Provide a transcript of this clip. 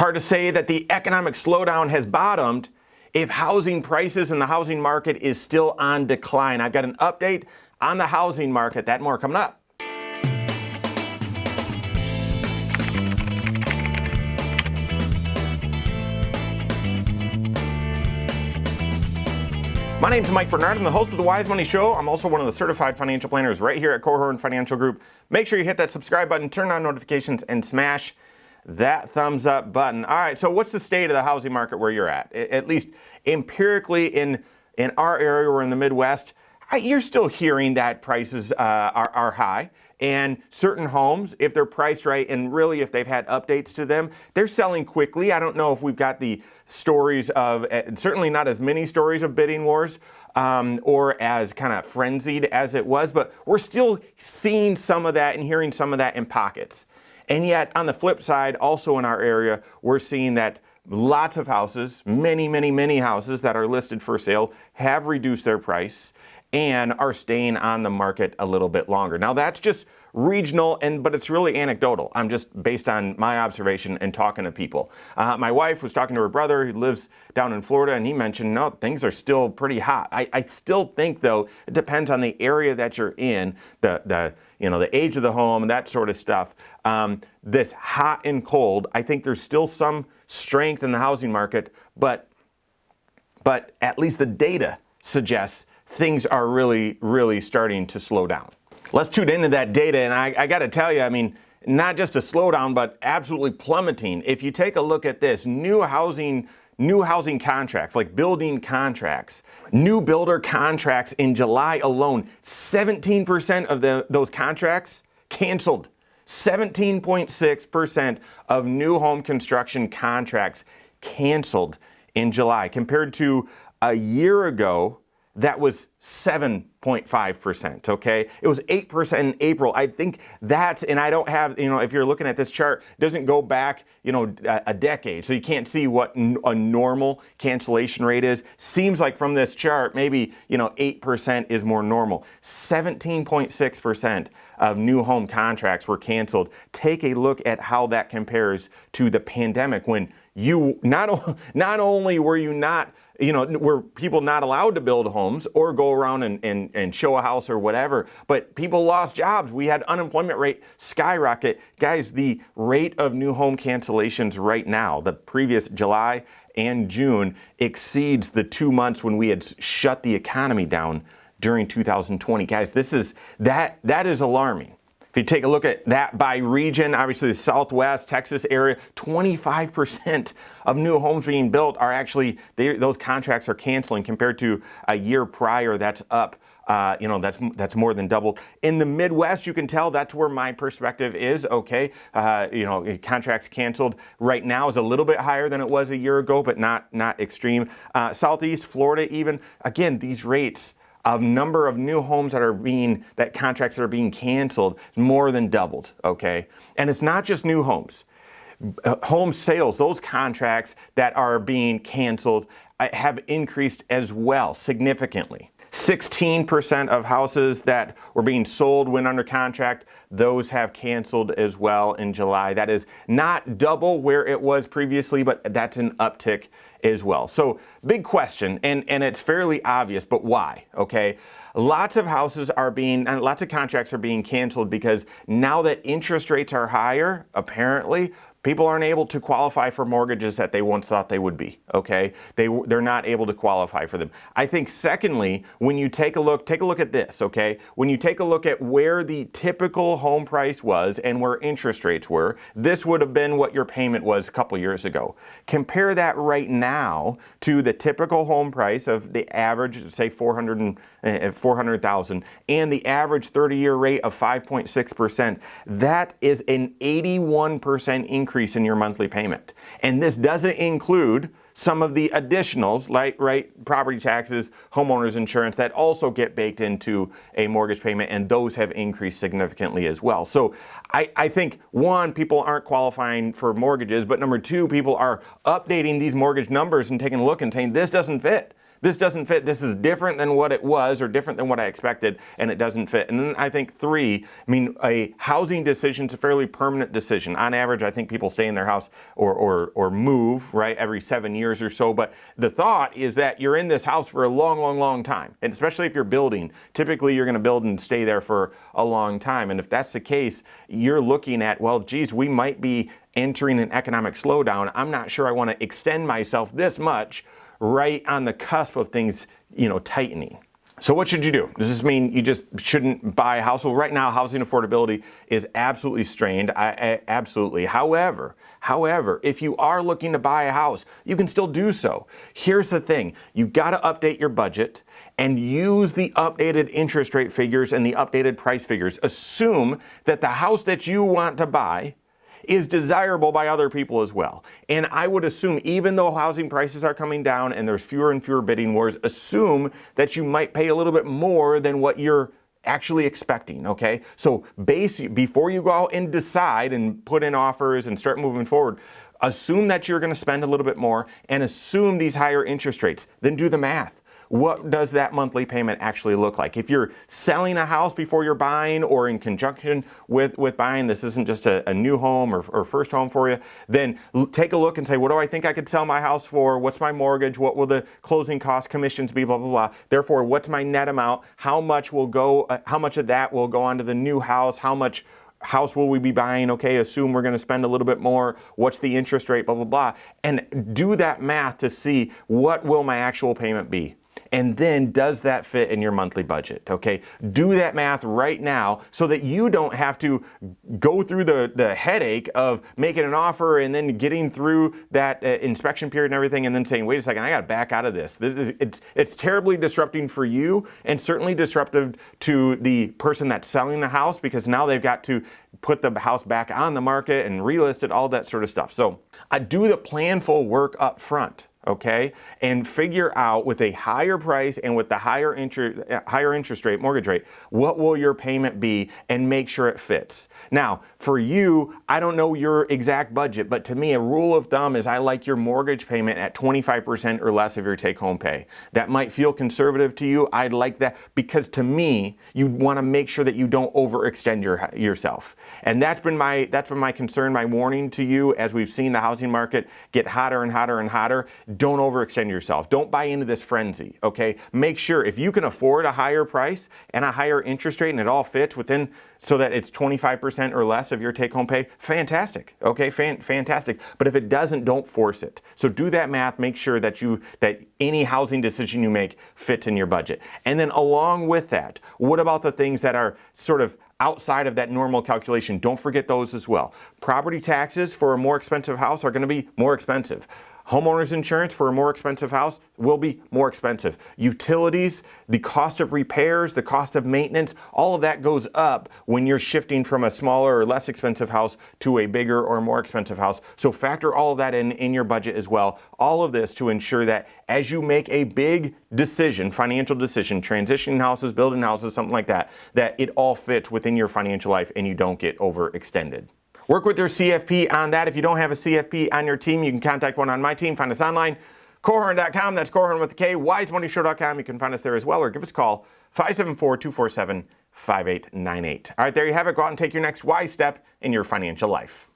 hard to say that the economic slowdown has bottomed if housing prices and the housing market is still on decline. I've got an update on the housing market. That and more coming up. My name's Mike Bernard. I'm the host of the Wise Money Show. I'm also one of the certified financial planners right here at Korhorn Financial Group. Make sure you hit that subscribe button, turn on notifications, and smash that thumbs up button. All right, so what's the state of the housing market where you're at least empirically in our area or in the Midwest? You're still hearing that prices are high, and certain homes, if they're priced right and really if they've had updates to them, they're selling quickly. I don't know if we've got the stories of, certainly not as many stories of bidding wars or as kind of frenzied as it was, but we're still seeing some of that and hearing some of that in pockets. And yet on the flip side, also in our area, we're seeing that lots of houses, many houses that are listed for sale have reduced their price and are staying on the market a little bit longer. Now that's just regional, but it's really anecdotal. I'm just based on my observation and talking to people. My wife was talking to her brother who lives down in Florida, and he mentioned, no, things are still pretty hot. I still think, though, it depends on the area that you're in, the age of the home, and that sort of stuff. This hot and cold, I think there's still some strength in the housing market, but at least the data suggests things are really starting to slow down. Let's tune into that data, and I got to tell you, I mean, not just a slowdown, but absolutely plummeting. If you take a look at this, new housing contracts, like building contracts, new builder contracts in July alone, 17% of those contracts canceled. 17.6% of new home construction contracts canceled in July, compared to a year ago. That was 7.5%, okay? It was 8% in April. I think that's, and I don't have, if you're looking at this chart, it doesn't go back, a decade. So you can't see what a normal cancellation rate is. Seems like from this chart, maybe, 8% is more normal. 17.6% of new home contracts were canceled. Take a look at how that compares to the pandemic, when you, not only were you not, were people not allowed to build homes or go around and show a house or whatever, but people lost jobs. We had unemployment rate skyrocket. Guys, the rate of new home cancellations right now, the previous July and June, exceeds the 2 months when we had shut the economy down during 2020. Guys, that is alarming. If you take a look at that by region, obviously the Southwest, Texas area, 25% of new homes being built are actually, those contracts are canceling compared to a year prior. That's up, that's more than doubled. In the Midwest, you can tell that's where my perspective is, okay? Contracts canceled right now is a little bit higher than it was a year ago, but not extreme. Southeast Florida even, again, these rates, a number of new homes that contracts that are being canceled is more than doubled, okay? And it's not just new homes. Home sales, those contracts that are being canceled have increased as well significantly. 16% of houses that were being sold when under contract, those have canceled as well in July. That is not double where it was previously, but that's an uptick as well. So big question, and it's fairly obvious, but why? Okay. Lots of contracts are being canceled because now that interest rates are higher, apparently, people aren't able to qualify for mortgages that they once thought they would be, okay? They're not able to qualify for them. I think secondly, when you take a look at this, okay? When you take a look at where the typical home price was and where interest rates were, this would have been what your payment was a couple years ago. Compare that right now to the typical home price of the average, say $400,000, and the average 30-year rate of 5.6%. That is an 81% increase in your monthly payment. And this doesn't include some of the additionals, like property taxes, homeowners insurance, that also get baked into a mortgage payment, and those have increased significantly as well. So I think, one, people aren't qualifying for mortgages, but number two, people are updating these mortgage numbers and taking a look and saying, this doesn't fit. This doesn't fit. This is different than what it was or different than what I expected, and it doesn't fit. And then I think 3, a housing decision is a fairly permanent decision. On average, I think people stay in their house or move, right, every 7 years or so. But the thought is that you're in this house for a long, long, long time. And especially if you're building, typically you're going to build and stay there for a long time. And if that's the case, you're looking at, well, geez, we might be entering an economic slowdown. I'm not sure I want to extend myself this much right on the cusp of things, tightening. So what should you do? Does this mean you just shouldn't buy a house? Well, right now, housing affordability is absolutely strained. Absolutely. However, if you are looking to buy a house, you can still do so. Here's the thing. You've got to update your budget and use the updated interest rate figures and the updated price figures. Assume that the house that you want to buy is desirable by other people as well. And I would assume, even though housing prices are coming down and there's fewer and fewer bidding wars, assume that you might pay a little bit more than what you're actually expecting, okay? So before you go out and decide and put in offers and start moving forward, assume that you're going to spend a little bit more and assume these higher interest rates. Then do the math. What does that monthly payment actually look like? If you're selling a house before you're buying or in conjunction with buying, this isn't just a new home or first home for you, then take a look and say, what do I think I could sell my house for? What's my mortgage? What will the closing cost commissions be? Blah, blah, blah. Therefore, what's my net amount? How much of that will go onto the new house? How much house will we be buying? Okay, assume we're going to spend a little bit more. What's the interest rate? Blah, blah, blah. And do that math to see what will my actual payment be. And then does that fit in your monthly budget? Okay, do that math right now so that you don't have to go through the headache of making an offer and then getting through that inspection period and everything and then saying, wait a second, I got to back out of this. It's terribly disrupting for you and certainly disruptive to the person that's selling the house, because now they've got to put the house back on the market and relist it, all that sort of stuff. So do the planful work up front. Okay, and figure out with a higher price and with the higher interest rate, mortgage rate, what will your payment be, and make sure it fits. Now, for you, I don't know your exact budget, but to me, a rule of thumb is I like your mortgage payment at 25% or less of your take-home pay. That might feel conservative to you. I'd like that because to me, you want to make sure that you don't overextend yourself. And that's been my concern, my warning to you as we've seen the housing market get hotter and hotter and hotter. Don't overextend yourself. Don't buy into this frenzy, okay? Make sure if you can afford a higher price and a higher interest rate and it all fits within so that it's 25% or less of your take-home pay, fantastic, okay? Fantastic. But if it doesn't, don't force it. So do that math. Make sure that any housing decision you make fits in your budget. And then along with that, what about the things that are sort of outside of that normal calculation? Don't forget those as well. Property taxes for a more expensive house are going to be more expensive. Homeowners insurance for a more expensive house will be more expensive. Utilities, the cost of repairs, the cost of maintenance, all of that goes up when you're shifting from a smaller or less expensive house to a bigger or more expensive house. So factor all of that in your budget as well. All of this to ensure that as you make a big decision, financial decision, transitioning houses, building houses, something like that, that it all fits within your financial life and you don't get overextended. Work with your CFP on that. If you don't have a CFP on your team, you can contact one on my team. Find us online, Korhorn.com. That's Korhorn with a K, wisemoneyshow.com. You can find us there as well, or give us a call, 574-247-5898. All right, there you have it. Go out and take your next wise step in your financial life.